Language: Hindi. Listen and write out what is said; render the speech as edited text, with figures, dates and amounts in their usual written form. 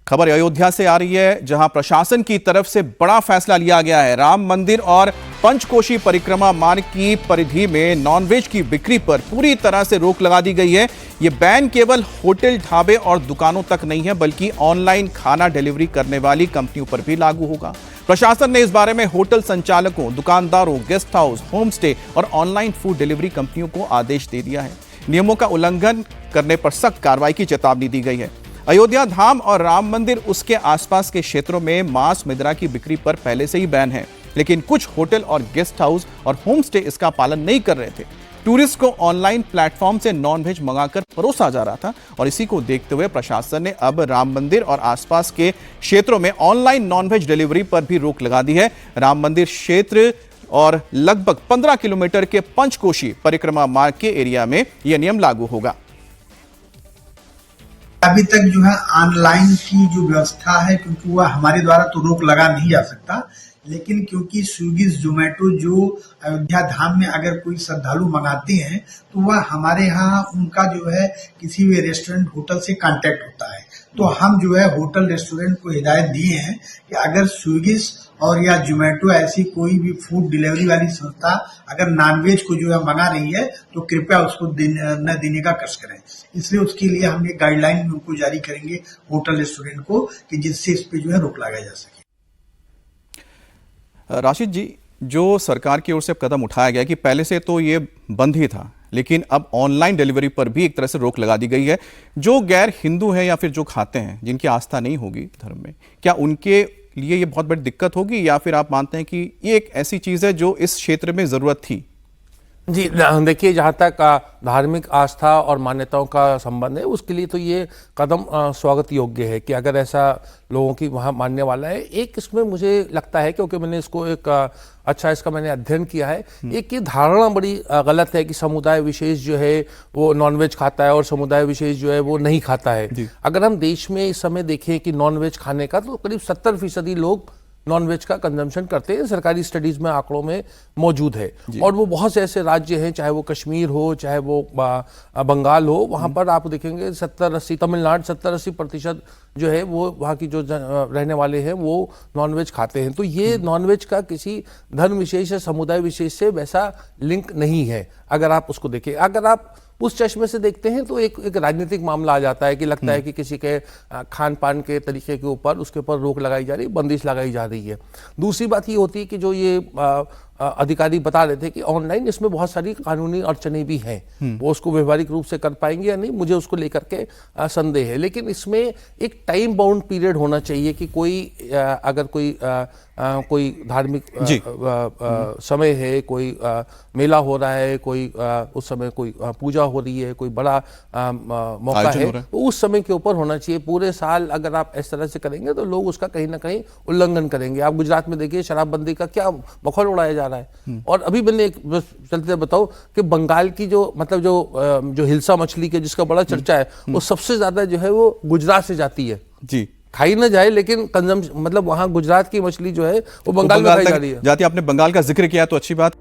खबर अयोध्या से आ रही है, जहां प्रशासन की तरफ से बड़ा फैसला लिया गया है। राम मंदिर और पंचकोशी परिक्रमा मार्ग की परिधि में नॉनवेज की बिक्री पर पूरी तरह से रोक लगा दी गई है। यह बैन केवल होटल, ढाबे और दुकानों तक नहीं है, बल्कि ऑनलाइन खाना डिलीवरी करने वाली कंपनियों पर भी लागू होगा। प्रशासन ने इस बारे में होटल संचालकों, दुकानदारों, गेस्ट हाउस, होम स्टे और ऑनलाइन फूड डिलीवरी कंपनियों को आदेश दे दिया है। नियमों का उल्लंघन करने पर सख्त कार्रवाई की चेतावनी दी गई है। अयोध्या धाम और राम मंदिर उसके आसपास के क्षेत्रों में मांस मुद्रा की बिक्री पर पहले से ही बैन है, लेकिन कुछ होटल और गेस्ट हाउस और होम स्टे इसका पालन नहीं कर रहे थे। टूरिस्ट को ऑनलाइन प्लेटफॉर्म से नॉनवेज मंगाकर परोसा जा रहा था और इसी को देखते हुए प्रशासन ने अब राम मंदिर और आसपास के क्षेत्रों में ऑनलाइन नॉनवेज डिलीवरी पर भी रोक लगा दी है। राम मंदिर क्षेत्र और लगभग 15 किलोमीटर के पंचकोशी परिक्रमा मार्ग के एरिया में यह नियम लागू होगा। अभी तक जो है ऑनलाइन की जो व्यवस्था है, क्योंकि वह हमारे द्वारा तो रोक लगा नहीं जा सकता, लेकिन क्योंकि स्विगी, जोमेटो जो अयोध्या धाम में अगर कोई श्रद्धालु मंगाते हैं तो वह हमारे यहाँ उनका जो है किसी भी रेस्टोरेंट, होटल से कांटेक्ट होता है। तो हम जो है होटल, रेस्टोरेंट को हिदायत दिए हैं कि अगर स्विगी और या जोमेटो ऐसी कोई भी फूड डिलीवरी वाली संस्था अगर नॉनवेज को जो है मंगा रही है तो कृपया उसको न देने का कष्ट करें। इसलिए उसके लिए हम ये गाइडलाइन उनको जारी करेंगे होटल, रेस्टोरेंट को, कि जिससे इस पे जो है रोक लगाया जा सके। राशिद जी, जो सरकार की ओर से कदम उठाया गया कि पहले से तो ये बंद ही था, लेकिन अब ऑनलाइन डिलीवरी पर भी एक तरह से रोक लगा दी गई है। जो गैर हिंदू हैं या फिर जो खाते हैं, जिनकी आस्था नहीं होगी धर्म में, क्या उनके लिए ये बहुत बड़ी दिक्कत होगी, या फिर आप मानते हैं कि ये एक ऐसी चीज है जो इस क्षेत्र में जरूरत थी? जी देखिए, जहाँ तक धार्मिक आस्था और मान्यताओं का संबंध है, उसके लिए तो ये कदम स्वागत योग्य है कि अगर ऐसा लोगों की वहाँ मानने वाला है। एक इसमें मुझे लगता है, क्योंकि मैंने इसको एक इसका मैंने अध्ययन किया है, एक ये धारणा बड़ी गलत है कि समुदाय विशेष जो है वो नॉनवेज खाता है और समुदाय विशेष जो है वो नहीं खाता है। अगर हम देश में इस समय देखें कि नॉनवेज खाने का तो करीब 70% लोग नॉनवेज का कंजम्पशन करते हैं, सरकारी स्टडीज में आंकड़ों में मौजूद है। और वो बहुत से ऐसे राज्य हैं, चाहे वो कश्मीर हो, चाहे वो बंगाल हो, वहाँ पर आप देखेंगे 70-80, तमिलनाडु 70-80% जो है वो वहाँ की जो रहने वाले हैं वो नॉनवेज खाते हैं। तो ये नॉनवेज का किसी धर्म विशेष या समुदाय विशेष से वैसा लिंक नहीं है। अगर आप उसको देखें, अगर आप उस चश्मे से देखते हैं तो एक राजनीतिक मामला आ जाता है कि लगता है कि किसी के खान पान के तरीके के ऊपर उसके ऊपर रोक लगाई जा रही है, बंदिश लगाई जा रही है। दूसरी बात ये होती है कि जो ये अधिकारी बता रहे थे कि ऑनलाइन इसमें बहुत सारी कानूनी अड़चनें भी हैं, वो उसको व्यवहारिक रूप से कर पाएंगे या नहीं, मुझे उसको लेकर के संदेह है। लेकिन इसमें एक टाइम बाउंड पीरियड होना चाहिए कि कोई अगर कोई धार्मिक समय है, कोई मेला हो रहा है, कोई उस समय कोई पूजा हो रही है, कोई बड़ा मौका है, तो उस समय के ऊपर होना चाहिए। पूरे साल अगर आप इस तरह से करेंगे तो लोग उसका कहीं ना कहीं उल्लंघन करेंगे। आप गुजरात में देखिए, शराबबंदी का क्या मखौल उड़ाया जा रहा है। और अभी मैंने एक चलते बताओ कि बंगाल की जो मतलब जो हिल्सा मछली के जिसका बड़ा चर्चा है, वो सबसे ज्यादा जो है वो गुजरात से जाती है। जी, खाई ना जाए लेकिन कंजम मतलब वहां गुजरात की मछली जो है वो बंगाल में खाई जा रही है। जाती। आपने बंगाल का जिक्र किया तो अच्छी बात।